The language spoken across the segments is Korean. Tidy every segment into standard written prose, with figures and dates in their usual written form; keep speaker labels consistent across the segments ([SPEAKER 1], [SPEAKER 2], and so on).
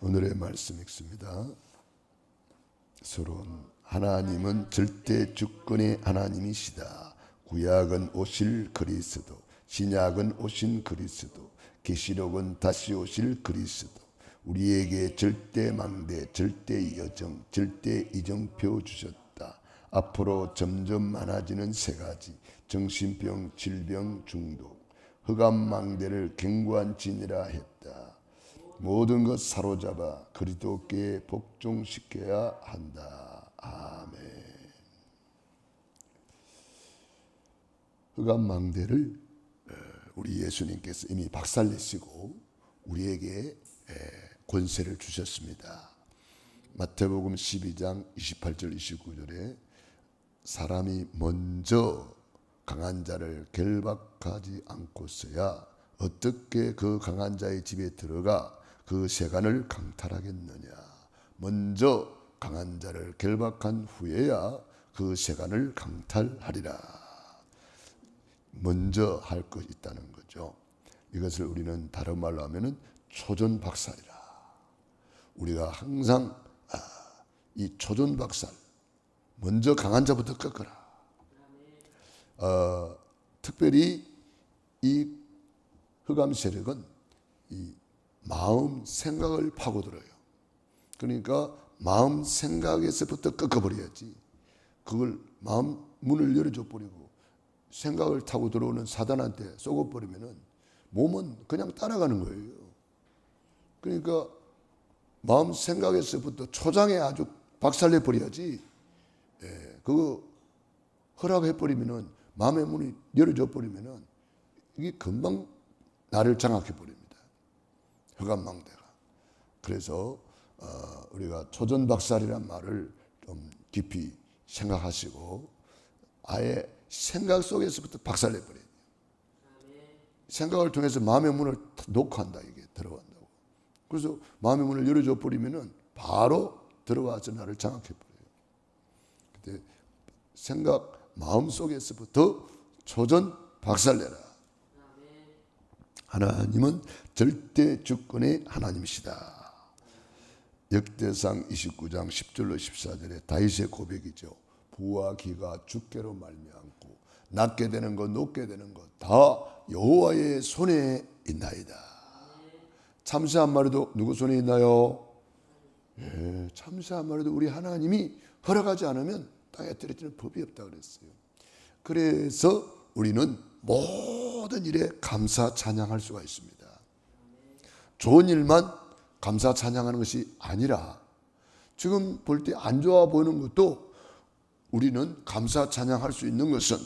[SPEAKER 1] 오늘의 말씀 읽습니다. 서론. 하나님은 절대 주권의 하나님이시다. 구약은 오실 그리스도, 신약은 오신 그리스도, 계시록은 다시 오실 그리스도. 우리에게 절대 망대, 절대 여정, 절대 이정표 주셨다. 앞으로 점점 많아지는 세 가지: 정신병, 질병, 중독. 흑암망대를 견고한 진이라 했다. 모든 것 사로잡아 그리스도께 복종시켜야 한다. 아멘. 흑암망대를 우리 예수님께서 이미 박살내시고 우리에게 권세를 주셨습니다. 마태복음 12장 28절 29절에 사람이 먼저 강한 자를 결박하지 않고서야 어떻게 그 강한 자의 집에 들어가 그 세간을 강탈하겠느냐. 먼저 강한 자를 결박한 후에야 그 세간을 강탈하리라. 먼저 할 것이 있다는 거죠. 이것을 우리는 다른 말로 하면은 초전박살이라. 우리가 항상 이 초전박살, 먼저 강한 자부터 꺾어라. 특별히 이 흑암 세력은 이 마음 생각을 파고들어요. 그러니까 마음 생각에서부터 꺾어버려야지. 그걸 마음 문을 열어줘 버리고 생각을 타고 들어오는 사단한테 쏘고버리면은 몸은 그냥 따라가는 거예요. 그러니까 마음 생각에서부터 초장에 아주 박살내 버려야지. 그거 허락해 버리면은, 마음의 문이 열어줘 버리면은 이게 금방 나를 장악해 버립니다. 흑암망대가. 그래서 우리가 초전박살이란 말을 좀 깊이 생각하시고 아예 생각 속에서부터 박살내 버려야 돼요. 생각을 통해서 마음의 문을 녹화한다. 이게 들어간다고. 그래서 마음의 문을 열어줘 버리면은 바로 들어와서 나를 장악해 버려요. 근데 생각, 마음 속에서부터 초전 박살내라. 하나님은 절대 주권의 하나님이시다. 역대상 29장 10절로 14절에 다윗의 고백이죠. 부와 기가 주께로 말미암고 낮게 되는 것 높게 되는 것 다 여호와의 손에 있나이다. 참새 한 마리도 누구 손에 있나요? 참새 한 마리도 우리 하나님이 허락하지 않으면 땅에 떨어지는 법이 없다 그랬어요. 그래서 우리는 모든 일에 감사 찬양할 수가 있습니다. 좋은 일만 감사 찬양하는 것이 아니라 지금 볼 때 안 좋아 보이는 것도 우리는 감사 찬양할 수 있는 것은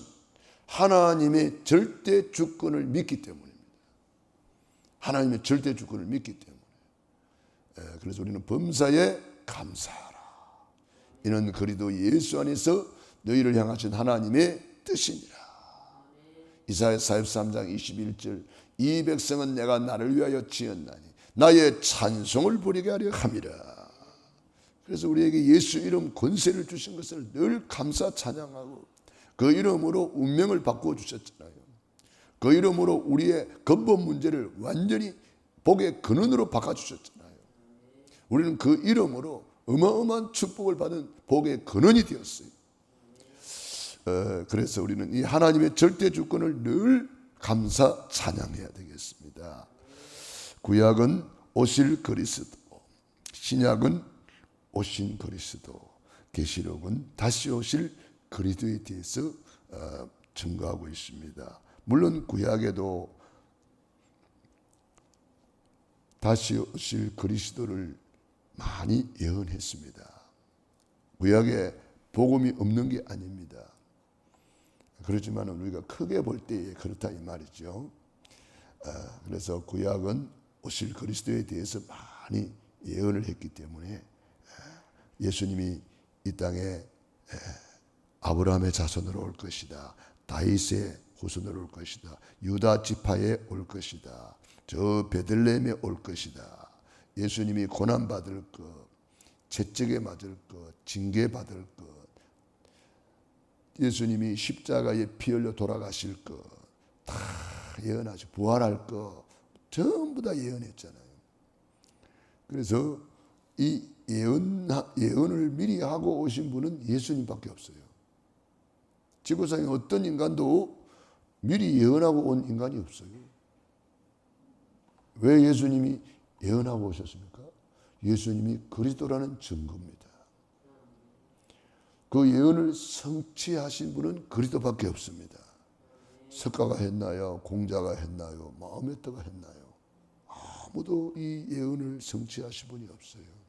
[SPEAKER 1] 하나님의 절대 주권을 믿기 때문입니다. 하나님의 절대 주권을 믿기 때문에. 그래서 우리는 범사에 감사하라. 이는 그리스도 예수 안에서 너희를 향하신 하나님의 뜻이니라. 이사야 43장 21절 이 백성은 내가 나를 위하여 지었나니 나의 찬송을 부리게 하려 함이라. 그래서 우리에게 예수 이름 권세를 주신 것을 늘 감사 찬양하고 그 이름으로 운명을 바꾸어 주셨잖아요. 그 이름으로 우리의 근본 문제를 완전히 복의 근원으로 바꿔주셨잖아요. 우리는 그 이름으로 어마어마한 축복을 받은 복의 근원이 되었어요. 그래서 우리는 이 하나님의 절대 주권을 늘 감사 찬양해야 되겠습니다. 구약은 오실 그리스도, 신약은 오신 그리스도, 계시록은 다시 오실 그리스도에 대해서 증거하고 있습니다. 물론 구약에도 다시 오실 그리스도를 많이 예언했습니다. 구약에 복음이 없는 게 아닙니다. 그렇지만 우리가 크게 볼 때에 그렇다 이 말이죠. 그래서 구약은 오실 그리스도에 대해서 많이 예언을 했기 때문에 예수님이 이 땅에 아브라함의 자손으로 올 것이다. 다윗의 후손으로 올 것이다. 유다 지파에 올 것이다. 저 베들레헴에 올 것이다. 예수님이 고난받을 것, 채찍에 맞을 것, 징계받을 것, 예수님이 십자가에 피 흘려 돌아가실 것 다 예언하죠. 부활할 것 전부 다 예언했잖아요. 그래서 이 예언을 미리 하고 오신 분은 예수님밖에 없어요. 지구상에 어떤 인간도 미리 예언하고 온 인간이 없어요. 왜 예수님이 예언하고 오셨습니까? 예수님이 그리스도라는 증거입니다. 그 예언을 성취하신 분은 그리스도밖에 없습니다. 석가가 했나요? 공자가 했나요? 마호메트가 했나요? 아무도 이 예언을 성취하신 분이 없어요.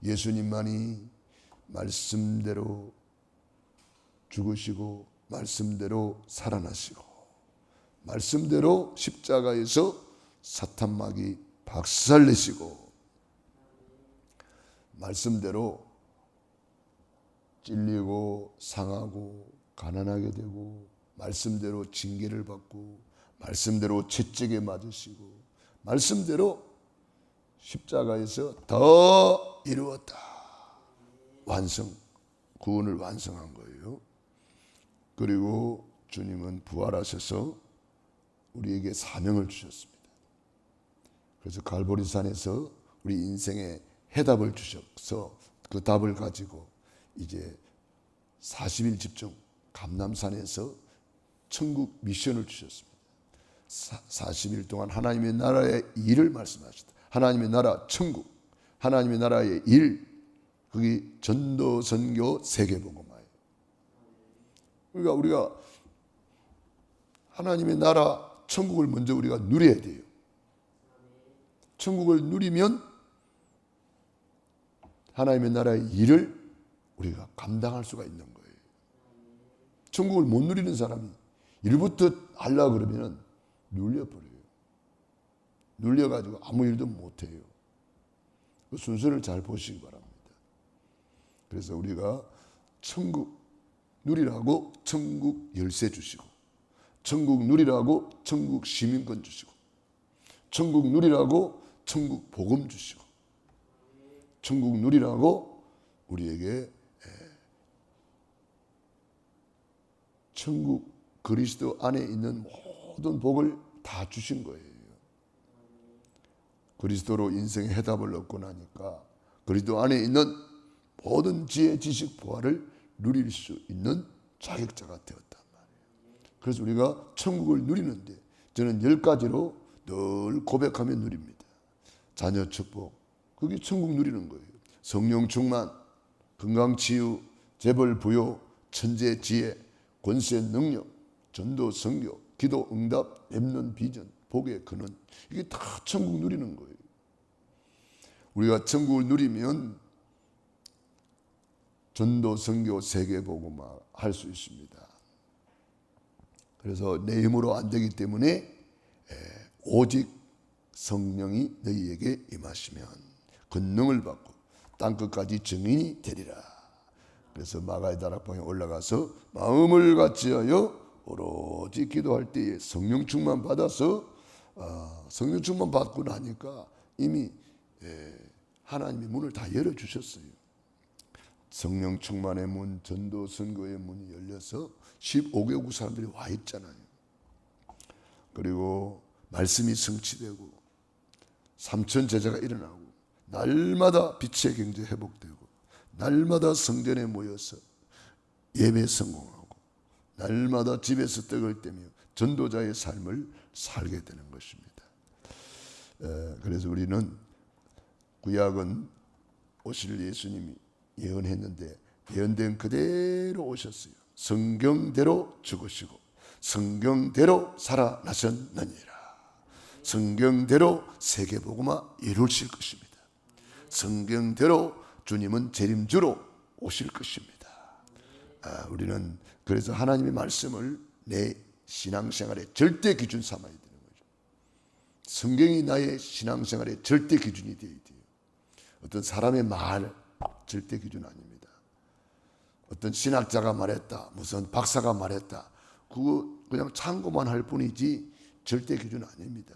[SPEAKER 1] 예수님만이 말씀대로 죽으시고 말씀대로 살아나시고 말씀대로 십자가에서 사탄마귀 박살내시고 말씀대로 찔리고 상하고 가난하게 되고 말씀대로 징계를 받고 말씀대로 채찍에 맞으시고 말씀대로 십자가에서 더 이루었다. 완성, 구원을 완성한 거예요. 그리고 주님은 부활하셔서 우리에게 사명을 주셨습니다. 그래서 갈보리산에서 우리 인생의 해답을 주셔서 그 답을 가지고 이제 40일 집중 감람산에서 천국 미션을 주셨습니다. 40일 동안 하나님의 나라의 일을 말씀하셨다. 하나님의 나라 천국, 하나님의 나라의 일, 그게 전도, 선교, 세계복음화예요. 그러니까 우리가 하나님의 나라 천국을 먼저 우리가 누려야 돼요. 천국을 누리면 하나님의 나라의 일을 우리가 감당할 수가 있는 거예요. 천국을 못 누리는 사람이 일부터 하려고 그러면 눌려버려요. 눌려가지고 아무 일도 못해요. 그 순서를 잘 보시기 바랍니다. 그래서 우리가 천국 누리라고 천국 열쇠 주시고 천국 누리라고 천국 시민권 주시고 천국 누리라고 천국 복음 주시고 천국 누리라고 우리에게 천국 그리스도 안에 있는 모든 복을 다 주신 거예요. 그리스도로 인생의 해답을 얻고 나니까 그리스도 안에 있는 모든 지혜, 지식, 보화를 누릴 수 있는 자격자가 되었단 말이에요. 그래서 우리가 천국을 누리는데 저는 10가지로 늘 고백하며 누립니다. 자녀 축복, 그게 천국 누리는 거예요. 성령 충만, 건강 치유, 재벌 부요, 천재 지혜, 권세 능력, 전도 선교, 기도 응답, 렘넌트 비전, 복의 근원, 이게 다 천국 누리는 거예요. 우리가 천국을 누리면 전도 선교 세계복음화 할 수 있습니다. 그래서 내 힘으로 안 되기 때문에 오직 성령이 너희에게 임하시면 권능을 받고 땅끝까지 증인이 되리라. 그래서 마가의 다락방에 올라가서 마음을 같이하여 오로지 기도할 때에 성령 충만 받아서 성령 충만 받고 나니까 이미 하나님의 문을 다 열어주셨어요. 성령 충만의 문, 전도 선교의 문이 열려서 15개국 사람들이 와 있잖아요. 그리고 말씀이 성취되고 3천 제자가 일어나고 날마다 빛의 경제 회복되고 날마다 성전에 모여서 예배 성공하고 날마다 집에서 떡을 떼며 전도자의 삶을 살게 되는 것입니다. 그래서 우리는 구약은 오실 예수님이 예언했는데 예언된 그대로 오셨어요. 성경대로 죽으시고 성경대로 살아나셨느니라. 성경대로 세계복음화 이루실 것입니다. 성경대로 주님은 재림주로 오실 것입니다. 우리는 그래서 하나님의 말씀을 내 신앙생활의 절대 기준 삼아야 되는 거죠. 성경이 나의 신앙생활의 절대 기준이 되어야 돼요. 어떤 사람의 말 절대 기준 아닙니다. 어떤 신학자가 말했다, 무슨 박사가 말했다, 그거 그냥 참고만 할 뿐이지 절대 기준 아닙니다.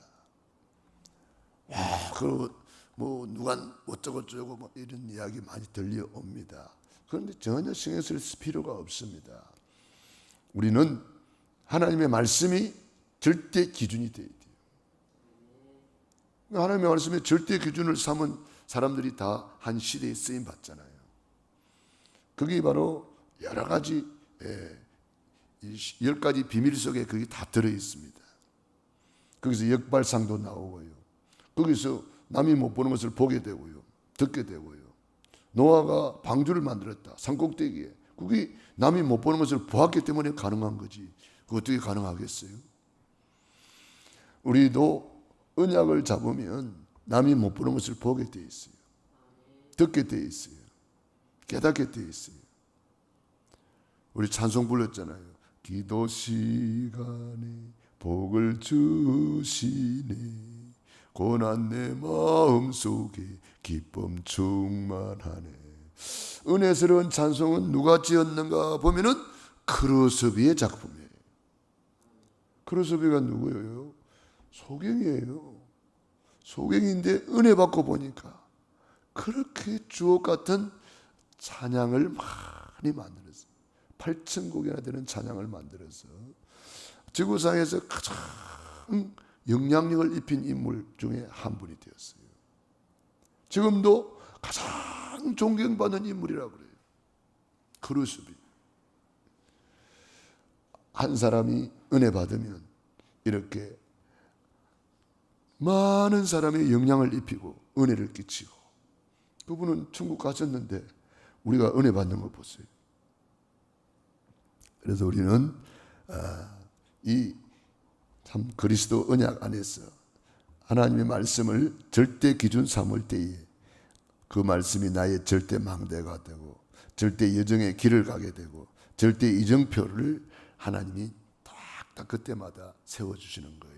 [SPEAKER 1] 그리고 뭐 누가 어쩌고저쩌고 뭐 이런 이야기 많이 들려옵니다. 그런데 전혀 신경 쓸 필요가 없습니다. 우리는 하나님의 말씀이 절대 기준이 되어야 돼요. 하나님의 말씀의 절대 기준을 삼은 사람들이 다 한 시대에 쓰임 받잖아요. 그게 바로 여러 가지 10가지 비밀 속에 그게 다 들어 있습니다. 거기서 역발상도 나오고요. 거기서 남이 못 보는 것을 보게 되고요. 듣게 되고요. 노아가 방주를 만들었다. 산꼭대기에. 그게 남이 못 보는 것을 보았기 때문에 가능한 거지. 그거 어떻게 가능하겠어요? 우리도 언약을 잡으면 남이 못 보는 것을 보게 돼 있어요. 듣게 돼 있어요. 깨닫게 돼 있어요. 우리 찬송 불렀잖아요. 기도 시간에 복을 주시네. 고난 내 마음속에 기쁨 충만하네. 은혜스러운 찬송은 누가 지었는가 보면은 크로스비의 작품이에요. 크로스비가 누구예요? 소경이에요. 소경인데 은혜 받고 보니까 그렇게 주옥 같은 찬양을 많이 만들었어요. 8,000곡이나 되는 찬양을 만들어서 지구상에서 가장 영향력을 입힌 인물 중에 한 분이 되었어요. 지금도 가장 존경받는 인물이라고 그래요. 크루스비. 한 사람이 은혜 받으면 이렇게 많은 사람의 영향을 입히고 은혜를 끼치고, 그분은 천국 가셨는데 우리가 은혜 받는 거 보세요. 그래서 우리는 이 참 그리스도 언약 안에서 하나님의 말씀을 절대 기준 삼을 때에 그 말씀이 나의 절대 망대가 되고 절대 여정의 길을 가게 되고 절대 이정표를 하나님이 딱딱 그때마다 세워주시는 거예요.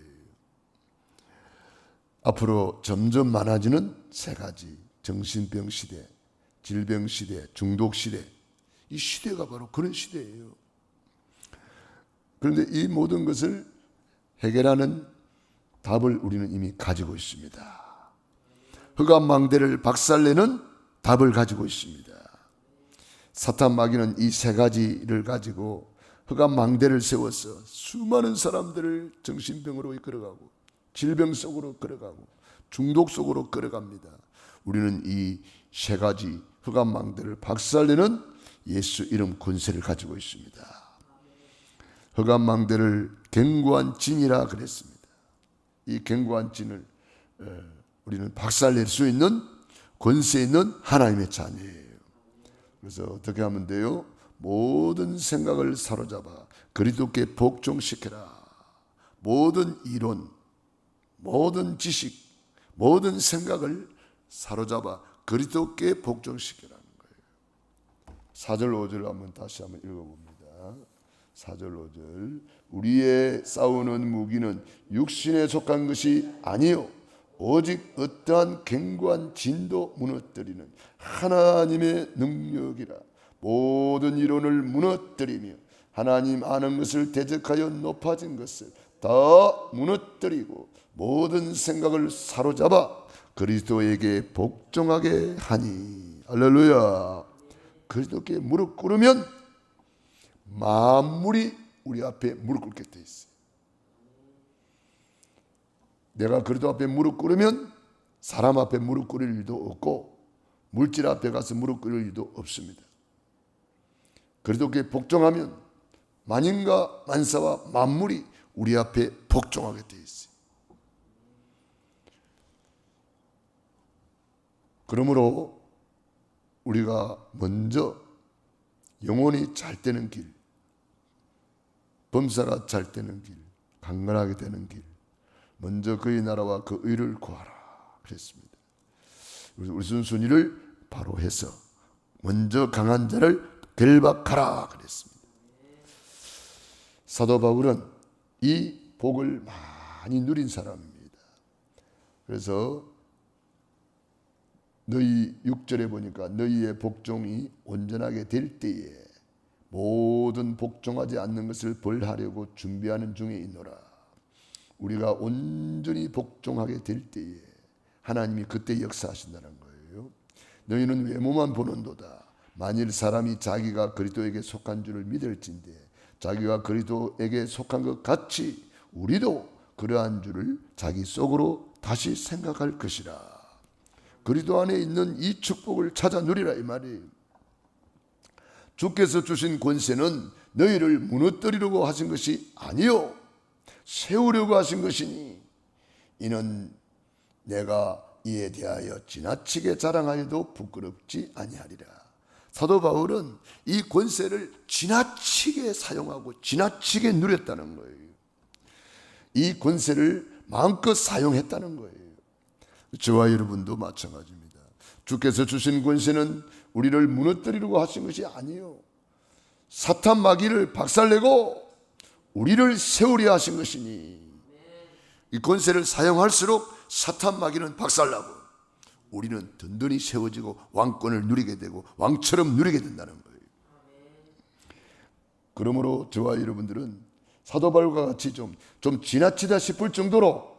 [SPEAKER 1] 앞으로 점점 많아지는 세 가지, 정신병 시대, 질병 시대, 중독 시대, 이 시대가 바로 그런 시대예요. 그런데 이 모든 것을 해결하는 답을 우리는 이미 가지고 있습니다. 흑암망대를 박살내는 답을 가지고 있습니다. 사탄 마귀는 이 세 가지를 가지고 흑암망대를 세워서 수많은 사람들을 정신병으로 이끌어가고 질병 속으로 끌어가고 중독 속으로 끌어갑니다. 우리는 이 세 가지 흑암망대를 박살내는 예수 이름 권세를 가지고 있습니다. 흑암망대를 견고한 진이라 그랬습니다. 이 견고한 진을 우리는 박살낼 수 있는 권세 있는 하나님의 자녀예요. 그래서 어떻게 하면 돼요? 모든 생각을 사로잡아 그리스도께 복종시켜라. 모든 이론, 모든 지식, 모든 생각을 사로잡아 그리스도께 복종시키라는 거예요. 4절 5절 한번 다시 한번 읽어봅니다. 4절 5절 우리의 싸우는 무기는 육신에 속한 것이 아니요 오직 어떠한 견고한 진도 무너뜨리는 하나님의 능력이라. 모든 이론을 무너뜨리며 하나님 아는 것을 대적하여 높아진 것을 다 무너뜨리고 모든 생각을 사로잡아 그리스도에게 복종하게 하니. 할렐루야. 그리스도께 무릎 꿇으면 만물이 우리 앞에 무릎 꿇게 돼 있어요. 내가 그리스도 앞에 무릎 꿇으면 사람 앞에 무릎 꿇을 일도 없고 물질 앞에 가서 무릎 꿇을 일도 없습니다. 그리스도께 복종하면 만인과 만사와 만물이 우리 앞에 복종하게 돼 있어요. 그러므로 우리가 먼저 영혼이 잘 되는 길, 범사가 잘 되는 길, 강건하게 되는 길, 먼저 그의 나라와 그 의를 구하라 그랬습니다. 우리 순순히를 바로 해서 먼저 강한 자를 결박하라 그랬습니다. 사도 바울은 이 복을 많이 누린 사람입니다. 그래서 너희 6절에 보니까 너희의 복종이 온전하게 될 때에 모든 복종하지 않는 것을 벌하려고 준비하는 중에 있노라. 우리가 온전히 복종하게 될 때에 하나님이 그때 역사하신다는 거예요. 너희는 외모만 보는도다. 만일 사람이 자기가 그리스도에게 속한 줄을 믿을진대 자기가 그리스도에게 속한 것 같이 우리도 그러한 줄을 자기 속으로 다시 생각할 것이라. 그리스도 안에 있는 이 축복을 찾아 누리라 이 말이에요. 주께서 주신 권세는 너희를 무너뜨리려고 하신 것이 아니요 세우려고 하신 것이니 이는 내가 이에 대하여 지나치게 자랑하여도 부끄럽지 아니하리라. 사도 바울은 이 권세를 지나치게 사용하고 지나치게 누렸다는 거예요. 이 권세를 마음껏 사용했다는 거예요. 저와 여러분도 마찬가지입니다. 주께서 주신 권세는 우리를 무너뜨리려고 하신 것이 아니요 사탄 마귀를 박살내고 우리를 세우려 하신 것이니 이 권세를 사용할수록 사탄 마귀는 박살나고 우리는 든든히 세워지고 왕권을 누리게 되고 왕처럼 누리게 된다는 거예요. 그러므로 저와 여러분들은 사도 바울과 같이 좀 지나치다 싶을 정도로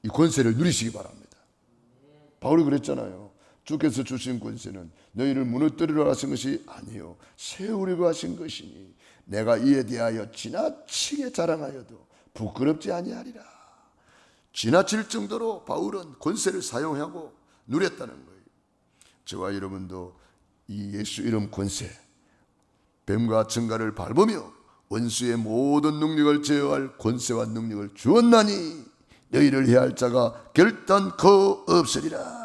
[SPEAKER 1] 이 권세를 누리시기 바랍니다. 바울이 그랬잖아요. 주께서 주신 권세는 너희를 무너뜨리려 하신 것이 아니요 세우려고 하신 것이니 내가 이에 대하여 지나치게 자랑하여도 부끄럽지 아니하리라. 지나칠 정도로 바울은 권세를 사용하고 누렸다는 거예요. 저와 여러분도 이 예수 이름 권세, 뱀과 증가를 밟으며 원수의 모든 능력을 제어할 권세와 능력을 주었나니 너희를 해할 자가 결단코 없으리라.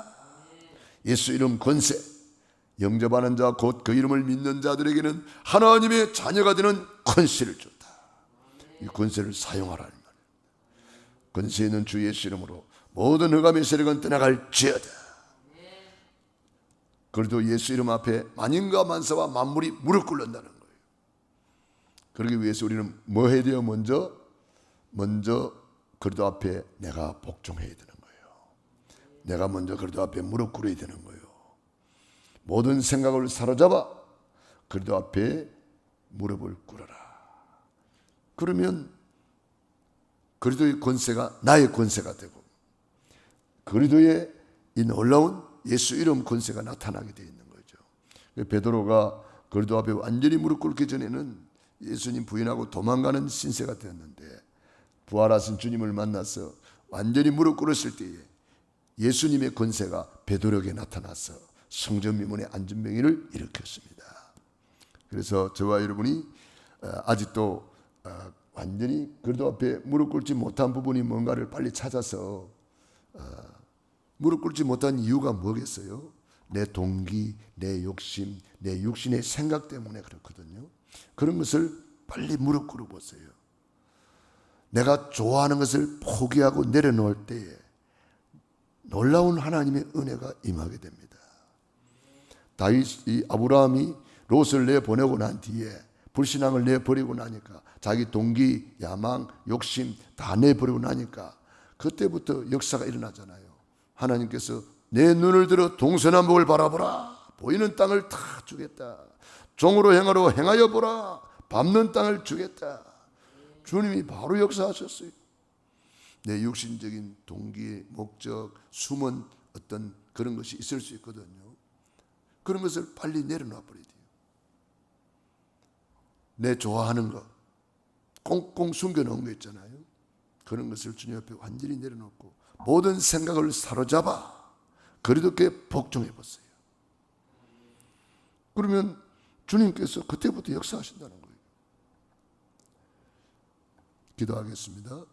[SPEAKER 1] 예수 이름 권세, 영접하는 자 곧 그 이름을 믿는 자들에게는 하나님의 자녀가 되는 권세를 줬다. 이 권세를 사용하라는 말이에요. 권세 있는 주 예수 이름으로 모든 흑암의 세력은 떠나갈지어다. 그래도 예수 이름 앞에 만인과 만사와 만물이 무릎 꿇는다는 거예요. 그러기 위해서 우리는 뭐 해야 돼요? 먼저 그리스도 앞에 내가 복종해야 되는 거예요. 내가 먼저 그리스도 앞에 무릎 꿇어야 되는 거예요. 모든 생각을 사로잡아 그리스도 앞에 무릎을 꿇어라. 그러면 그리스도의 권세가 나의 권세가 되고 그리스도의 이 놀라운 예수 이름 권세가 나타나게 되어 있는 거죠. 베드로가 그리스도 앞에 완전히 무릎 꿇기 전에는 예수님 부인하고 도망가는 신세가 되었는데 부활하신 주님을 만나서 완전히 무릎 꿇었을 때에 예수님의 권세가 베드로에게 나타나서 성전미문의 안전병이를 일으켰습니다. 그래서 저와 여러분이 아직도 완전히 그리스도 앞에 무릎 꿇지 못한 부분이 뭔가를 빨리 찾아서 무릎 꿇지 못한 이유가 뭐겠어요? 내 동기, 내 욕심, 내 육신의 생각 때문에 그렇거든요. 그런 것을 빨리 무릎 꿇어 보세요. 내가 좋아하는 것을 포기하고 내려놓을 때에 놀라운 하나님의 은혜가 임하게 됩니다. 다윗이 아브라함이 롯을 내보내고 난 뒤에 불신앙을 내버리고 나니까 자기 동기, 야망, 욕심 다 내버리고 나니까 그때부터 역사가 일어나잖아요. 하나님께서 내 눈을 들어 동서남북을 바라보라. 보이는 땅을 다 주겠다. 종으로 행하러 행하여 보라. 밟는 땅을 주겠다. 주님이 바로 역사하셨어요. 내 육신적인 동기의 목적, 숨은 어떤 그런 것이 있을 수 있거든요. 그런 것을 빨리 내려놔 버려야 돼요. 내 좋아하는 것, 꽁꽁 숨겨놓은 거 있잖아요. 그런 것을 주님 앞에 완전히 내려놓고 모든 생각을 사로잡아 그리스도께 복종해 보세요. 그러면 주님께서 그때부터 역사하신다는 거예요. 기도하겠습니다.